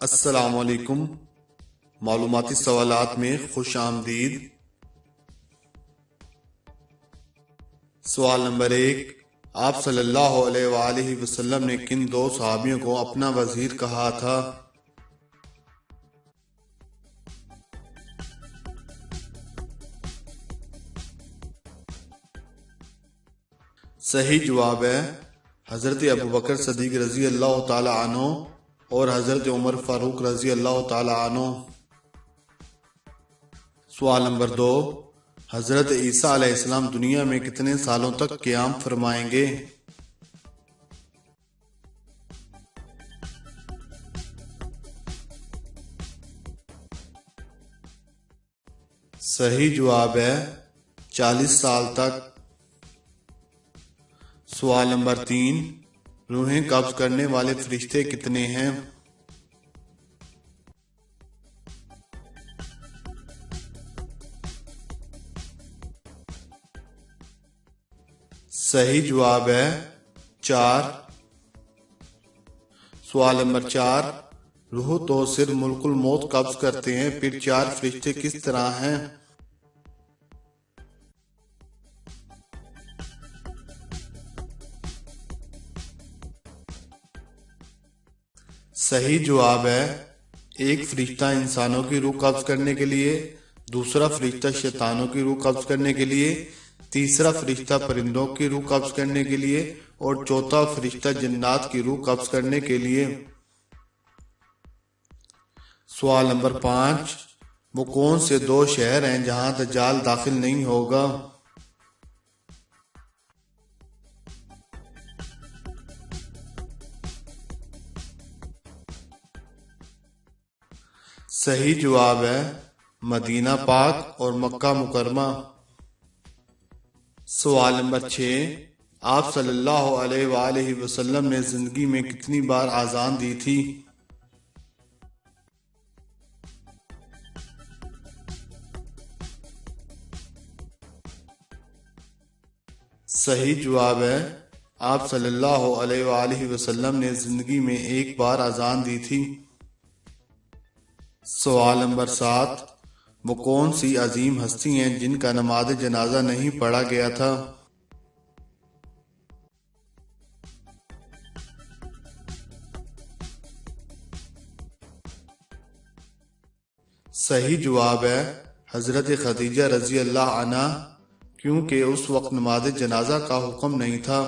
السلام علیکم۔ معلوماتی سوالات میں خوش آمدید۔ سوال نمبر 1، آپ صلی اللہ علیہ وآلہ وسلم نے کن دو صحابیوں کو اپنا وزیر کہا تھا؟ صحیح جواب ہے حضرت ابوبکر صدیق رضی اللہ تعالی عنہ اور حضرت عمر فاروق رضی اللہ تعالی عنہ۔ سوال نمبر 2، حضرت عیسیٰ علیہ السلام دنیا میں کتنے سالوں تک قیام فرمائیں گے؟ صحیح جواب ہے 40 سال تک۔ سوال نمبر 3، روحیں قبض کرنے والے فرشتے کتنے ہیں؟ صحیح جواب ہے 4۔ سوال نمبر 4، روح تو صرف ملک الموت قبض کرتے ہیں، پھر 4 فرشتے کس طرح ہیں؟ صحیح جواب ہے ایک فرشتہ انسانوں کی روح قبض کرنے کے لیے، دوسرا فرشتہ شیطانوں کی روح قبض کرنے کے لیے، تیسرا فرشتہ پرندوں کی روح قبض کرنے کے لیے اور چوتھا فرشتہ جنات کی روح قبض کرنے کے لیے۔ سوال نمبر 5، وہ کون سے 2 شہر ہیں جہاں دجال داخل نہیں ہوگا؟ صحیح جواب ہے مدینہ پاک اور مکہ مکرمہ۔ سوال نمبر 6، آپ صلی اللہ علیہ وآلہ وسلم نے زندگی میں کتنی بار اذان دی تھی؟ صحیح جواب ہے آپ صلی اللہ علیہ وآلہ وسلم نے زندگی میں 1 بار اذان دی تھی۔ سوال نمبر 7، وہ کون سی عظیم ہستی ہیں جن کا نماز جنازہ نہیں پڑھا گیا تھا؟ صحیح جواب ہے حضرت خدیجہ رضی اللہ عنہا، کیونکہ اس وقت نماز جنازہ کا حکم نہیں تھا۔